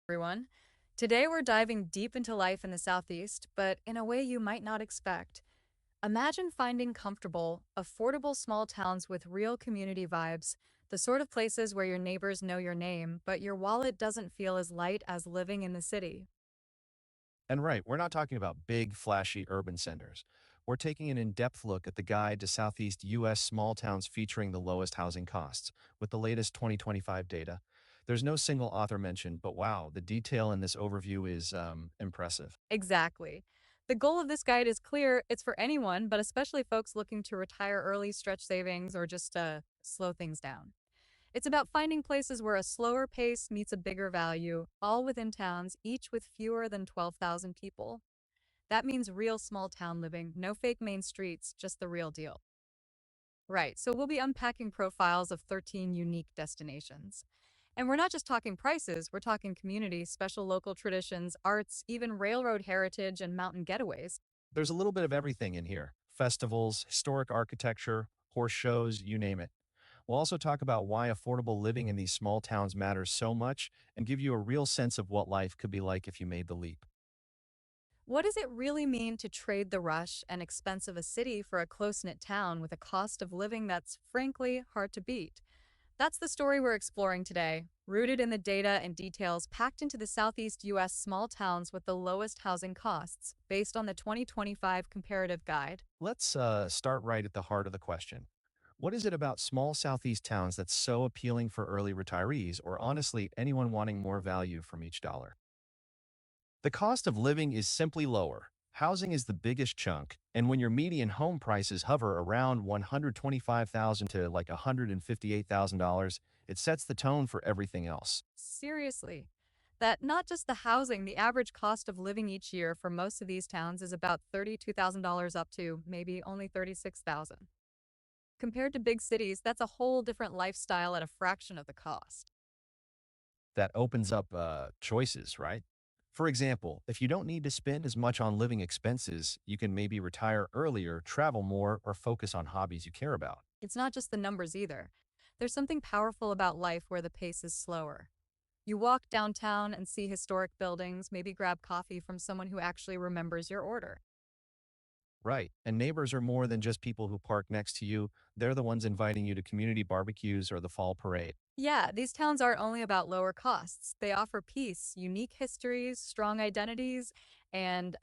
Everyone. Today we're diving deep into life in the Southeast, but in a way you might not expect. Imagine finding comfortable, affordable small towns with real community vibes, the sort of places where your neighbors know your name, but your wallet doesn't feel as light as living in the city. And right, we're not talking about big, flashy urban centers. We're taking an in depth look at the guide to Southeast U.S. small towns featuring the lowest housing costs with the latest 2025 data. There's no single author mentioned, but wow, the detail in this overview is impressive. Exactly. The goal of this guide is clear. It's for anyone, but especially folks looking to retire early, stretch savings, or just slow things down. It's about finding places where a slower pace meets a bigger value, all within towns, each with fewer than 12,000 people. That means real small town living, no fake main streets, just the real deal. Right, so we'll be unpacking profiles of 13 unique destinations. And we're not just talking prices, we're talking community, special local traditions, arts, even railroad heritage and mountain getaways. There's a little bit of everything in here: festivals, historic architecture, horse shows, you name it. We'll also talk about why affordable living in these small towns matters so much and give you a real sense of what life could be like if you made the leap. What does it really mean to trade the rush and expense of a city for a close knit town with a cost of living that's frankly hard to beat? That's the story we're exploring today, rooted in the data and details packed into the Southeast U.S. small towns with the lowest housing costs, based on the 2025 Comparative Guide. Let's start right at the heart of the question. What is it about small Southeast towns that's so appealing for early retirees, or honestly, anyone wanting more value from each dollar? The cost of living is simply lower. Housing is the biggest chunk, and when your median home prices hover around 125,000 to like $158,000, it sets the tone for everything else. Seriously. That not just the housing, the average cost of living each year for most of these towns is about $32,000 up to maybe only $36,000. Compared to big cities, that's a whole different lifestyle at a fraction of the cost. That opens up choices, right? For example, if you don't need to spend as much on living expenses, you can maybe retire earlier, travel more, or focus on hobbies you care about. It's not just the numbers either. There's something powerful about life where the pace is slower. You walk downtown and see historic buildings, maybe grab coffee from someone who actually remembers your order. Right. And neighbors are more than just people who park next to you. They're the ones inviting you to community barbecues or the fall parade. Yeah, these towns aren't only about lower costs. They offer peace, unique histories, strong identities, and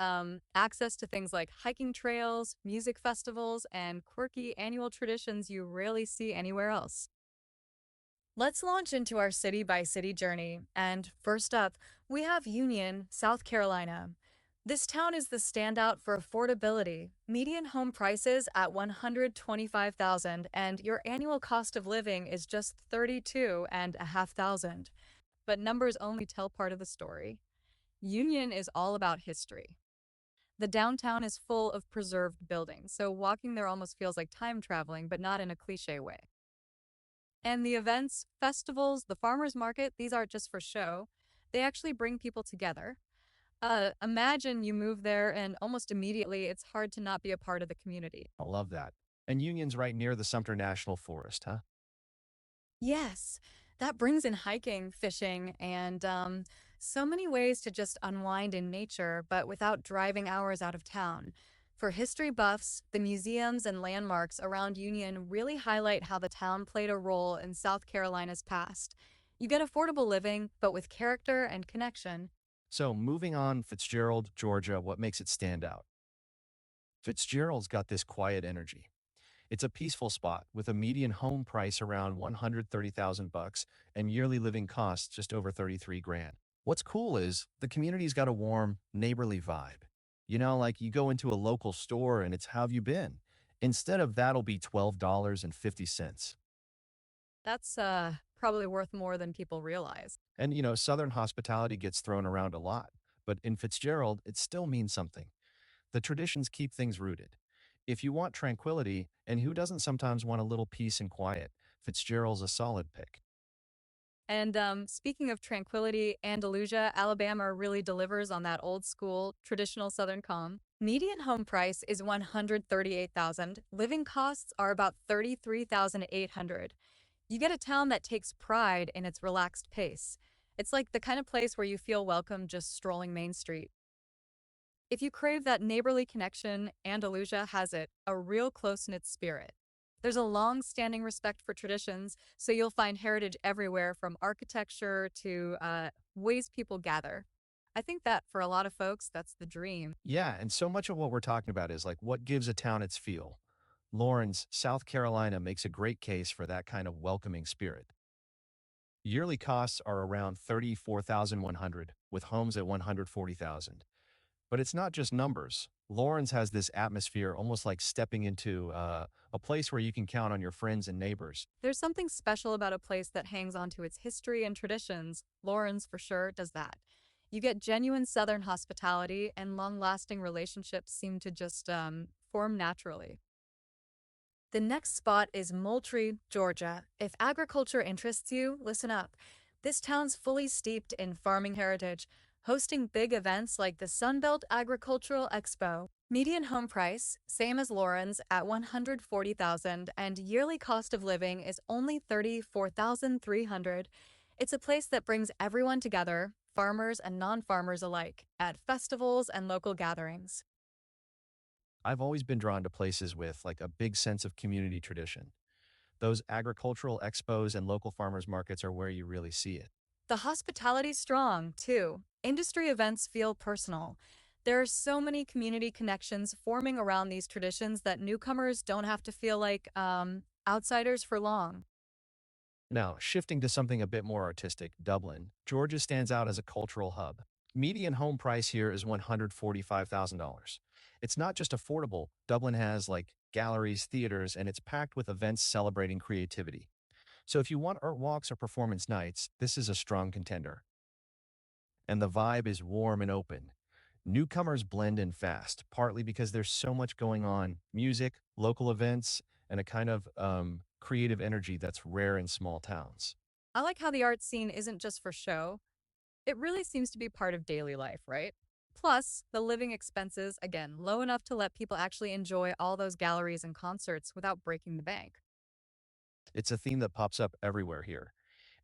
access to things like hiking trails, music festivals, and quirky annual traditions you rarely see anywhere else. Let's launch into our city by city journey. And first up, we have Union, South Carolina. This town is the standout for affordability. Median home prices at 125,000 and your annual cost of living is just 32,500. But numbers only tell part of the story. Union is all about history. The downtown is full of preserved buildings, so walking there almost feels like time traveling, but not in a cliche way. And the events, festivals, the farmers market, these aren't just for show. They actually bring people together. Imagine you move there and almost immediately it's hard to not be a part of the community. I love that. And Union's right near the Sumter National Forest, huh? Yes, that brings in hiking, fishing, and so many ways to just unwind in nature, but without driving hours out of town. For history buffs, the museums and landmarks around Union really highlight how the town played a role in South Carolina's past. You get affordable living, but with character and connection. So, moving on, Fitzgerald, Georgia, what makes it stand out? Fitzgerald's got this quiet energy. It's a peaceful spot with a median home price around 130,000 bucks and yearly living costs just over 33 grand. What's cool is the community's got a warm, neighborly vibe. You know, like you go into a local store and it's how have you been? Instead of that'll be $12.50. That's probably worth more than people realize. And you know, Southern hospitality gets thrown around a lot, but in Fitzgerald, it still means something. The traditions keep things rooted. If you want tranquility, and who doesn't sometimes want a little peace and quiet, Fitzgerald's a solid pick. And speaking of tranquility, Andalusia, Alabama really delivers on that old school, traditional Southern calm. Median home price is 138,000. Living costs are about 33,800. You get a town that takes pride in its relaxed pace. It's like the kind of place where you feel welcome just strolling Main Street. If you crave that neighborly connection, Andalusia has it, a real close-knit spirit. There's a long-standing respect for traditions, so you'll find heritage everywhere from architecture to ways people gather. I think that for a lot of folks, that's the dream. Yeah, and so much of what we're talking about is like what gives a town its feel. Lawrence, South Carolina makes a great case for that kind of welcoming spirit. Yearly costs are around 34,100 with homes at 140,000. But it's not just numbers. Lawrence has this atmosphere almost like stepping into a place where you can count on your friends and neighbors. There's something special about a place that hangs on to its history and traditions. Lawrence, for sure, does that. You get genuine Southern hospitality, and long-lasting relationships seem to just form naturally. The next spot is Moultrie, Georgia. If agriculture interests you, listen up. This town's fully steeped in farming heritage, hosting big events like the Sunbelt Agricultural Expo. Median home price, same as Lauren's, at $140,000, and yearly cost of living is only $34,300. It's a place that brings everyone together, farmers and non-farmers alike, at festivals and local gatherings. I've always been drawn to places with like a big sense of community tradition. Those agricultural expos and local farmers markets are where you really see it. The hospitality's strong, too. Industry events feel personal. There are so many community connections forming around these traditions that newcomers don't have to feel like outsiders for long. Now, shifting to something a bit more artistic, Dublin, Georgia stands out as a cultural hub. Median home price here is $145,000. It's not just affordable, Dublin has like galleries, theaters, and it's packed with events celebrating creativity. So if you want art walks or performance nights, this is a strong contender. And the vibe is warm and open. Newcomers blend in fast, partly because there's so much going on music, local events, and a kind of creative energy that's rare in small towns. I like how the art scene isn't just for show. It really seems to be part of daily life, right? Plus, the living expenses, again, low enough to let people actually enjoy all those galleries and concerts without breaking the bank. It's a theme that pops up everywhere here.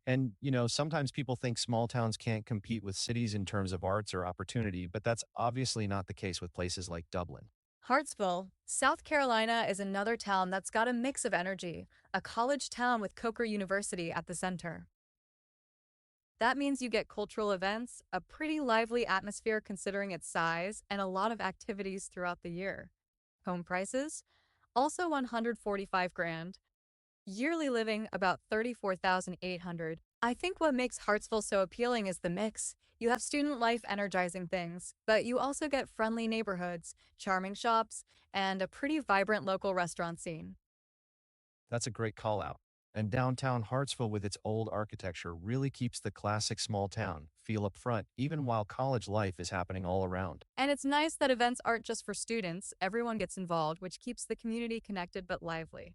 And, sometimes people think small towns can't compete with cities in terms of arts or opportunity, but that's obviously not the case with places like Dublin. Hartsville, South Carolina is another town that's got a mix of energy, a college town with Coker University at the center. That means you get cultural events, a pretty lively atmosphere considering its size, and a lot of activities throughout the year. Home prices? Also 145 grand. Yearly living about 34,800. I think what makes Hartsville so appealing is the mix. You have student life energizing things, but you also get friendly neighborhoods, charming shops, and a pretty vibrant local restaurant scene. That's a great call out. And downtown Hartsville, with its old architecture, really keeps the classic small town feel up front, even while college life is happening all around. And it's nice that events aren't just for students, everyone gets involved, which keeps the community connected but lively.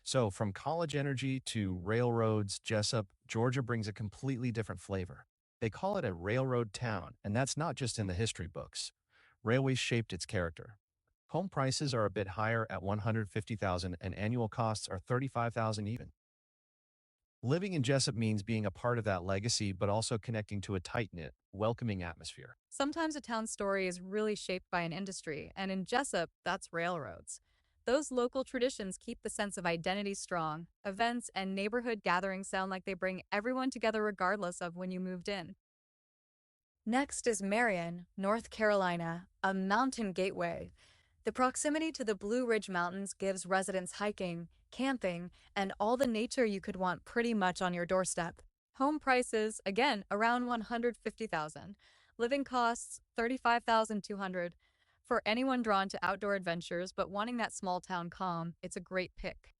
So, from college energy to railroads, Jessup, Georgia brings a completely different flavor. They call it a railroad town, and that's not just in the history books. Railways shaped its character. Home prices are a bit higher at 150,000 and annual costs are 35,000 even. Living in Jessup means being a part of that legacy but also connecting to a tight-knit, welcoming atmosphere. Sometimes a town's story is really shaped by an industry, and in Jessup, that's railroads. Those local traditions keep the sense of identity strong. Events and neighborhood gatherings sound like they bring everyone together regardless of when you moved in. Next is Marion, North Carolina, a mountain gateway. The proximity to the Blue Ridge Mountains gives residents hiking, camping, and all the nature you could want pretty much on your doorstep. Home prices, again, around 150,000. Living costs, 35,200. For anyone drawn to outdoor adventures but wanting that small town calm, it's a great pick.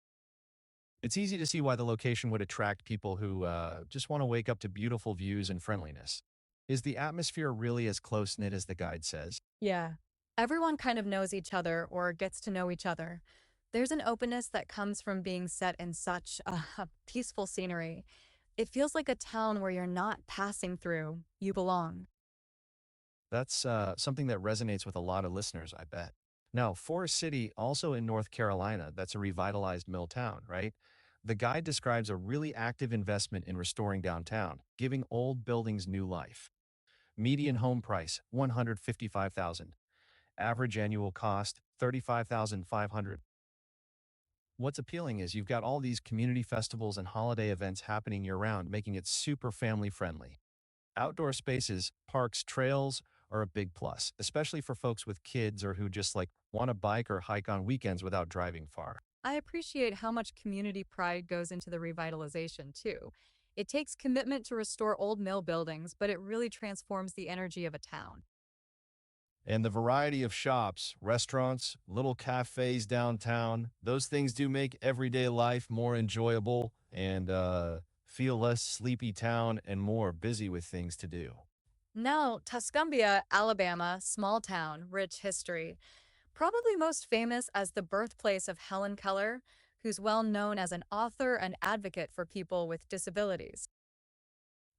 It's easy to see why the location would attract people who just want to wake up to beautiful views and friendliness. Is the atmosphere really as close knit as the guide says? Yeah. Everyone kind of knows each other or gets to know each other. There's an openness that comes from being set in such a peaceful scenery. It feels like a town where you're not passing through, you belong. That's something that resonates with a lot of listeners, I bet. Now, Forest City, also in North Carolina, that's a revitalized mill town, right? The guide describes a really active investment in restoring downtown, giving old buildings new life. Median home price, 155,000. Average annual cost, 35,500. What's appealing is you've got all these community festivals and holiday events happening year round, making it super family friendly. Outdoor spaces, parks, trails are a big plus, especially for folks with kids or who just like want to bike or hike on weekends without driving far. I appreciate how much community pride goes into the revitalization, too. It takes commitment to restore old mill buildings, but it really transforms the energy of a town. And the variety of shops, restaurants, little cafes downtown, those things do make everyday life more enjoyable and feel less sleepy town and more busy with things to do. Now, Tuscumbia, Alabama, small town, rich history. Probably most famous as the birthplace of Helen Keller, who's well known as an author and advocate for people with disabilities.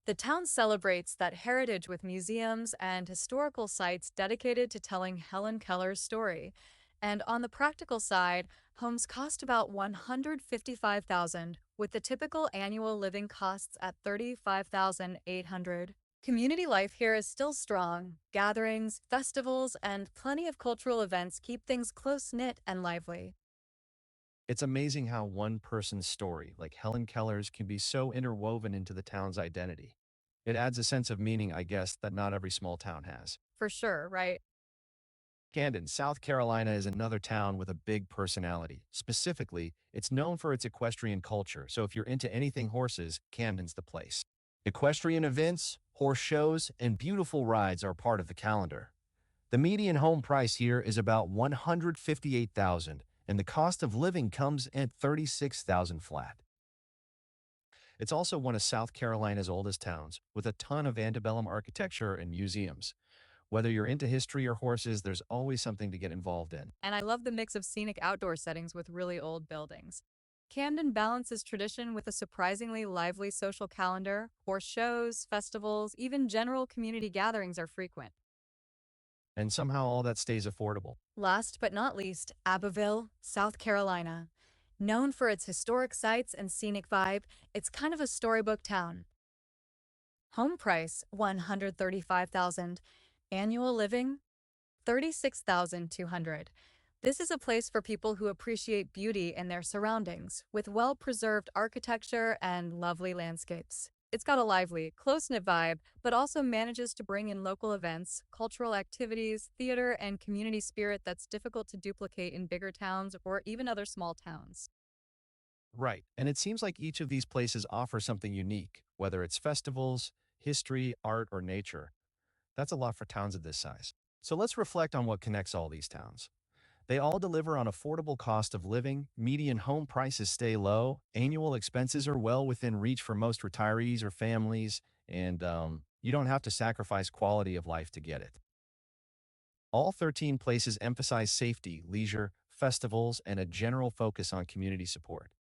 The town celebrates that heritage with museums and historical sites dedicated to telling Helen Keller's story. And on the practical side, homes cost about $155,000, with the typical annual living costs at $35,800. Community life here is still strong. Gatherings, festivals, and plenty of cultural events keep things close-knit and lively. It's amazing how one person's story, like Helen Keller's, can be so interwoven into the town's identity. It adds a sense of meaning, I guess, that not every small town has. For sure, right? Camden, South Carolina is another town with a big personality. Specifically, it's known for its equestrian culture, so if you're into anything horses, Camden's the place. Equestrian events, horse shows, and beautiful rides are part of the calendar. The median home price here is about 158,000, and the cost of living comes at 36,000 flat. It's also one of South Carolina's oldest towns, with a ton of antebellum architecture and museums. Whether you're into history or horses, there's always something to get involved in. And I love the mix of scenic outdoor settings with really old buildings. Camden balances tradition with a surprisingly lively social calendar. Horse shows, festivals, even general community gatherings are frequent. And somehow all that stays affordable. Last but not least, Abbeville, South Carolina. Known for its historic sites and scenic vibe, it's kind of a storybook town. Home price, $135,000. Annual living, 36,200. This is a place for people who appreciate beauty in their surroundings, with well-preserved architecture and lovely landscapes. It's got a lively, close-knit vibe, but also manages to bring in local events, cultural activities, theater, and community spirit that's difficult to duplicate in bigger towns or even other small towns. Right. And it seems like each of these places offers something unique, whether it's festivals, history, art, or nature. That's a lot for towns of this size. So let's reflect on what connects all these towns. They all deliver on affordable cost of living, median home prices stay low, annual expenses are well within reach for most retirees or families, and you don't have to sacrifice quality of life to get it. All 13 places emphasize safety, leisure, festivals, and a general focus on community support.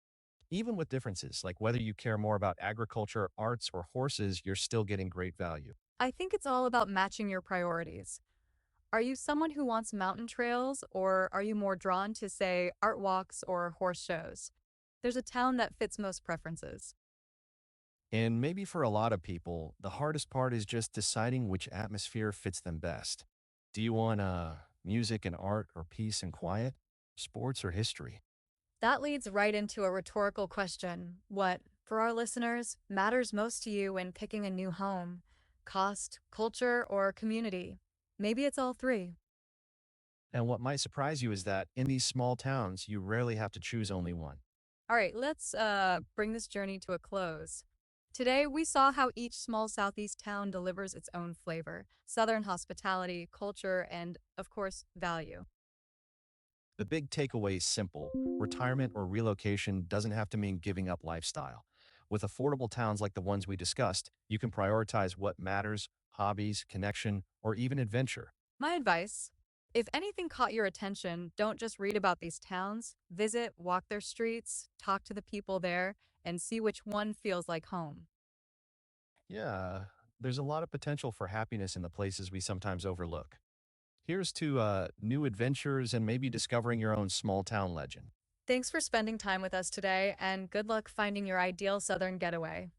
Even with differences, like whether you care more about agriculture, arts, or horses, you're still getting great value. I think it's all about matching your priorities. Are you someone who wants mountain trails, or are you more drawn to, say, art walks or horse shows? There's a town that fits most preferences. And maybe for a lot of people, the hardest part is just deciding which atmosphere fits them best. Do you want music and art or peace and quiet? Sports or history? That leads right into a rhetorical question. What, for our listeners, matters most to you when picking a new home? Cost, culture, or community? Maybe it's all three. And what might surprise you is that in these small towns, you rarely have to choose only one. All right, let's bring this journey to a close. Today, we saw how each small southeast town delivers its own flavor, Southern hospitality, culture, and, of course, value. The big takeaway is simple. Retirement or relocation doesn't have to mean giving up lifestyle. With affordable towns like the ones we discussed, you can prioritize what matters, hobbies, connection, or even adventure. My advice, if anything caught your attention, don't just read about these towns. Visit, walk their streets, talk to the people there, and see which one feels like home. Yeah, there's a lot of potential for happiness in the places we sometimes overlook. Here's to new adventures and maybe discovering your own small town legend. Thanks for spending time with us today, and good luck finding your ideal Southern getaway.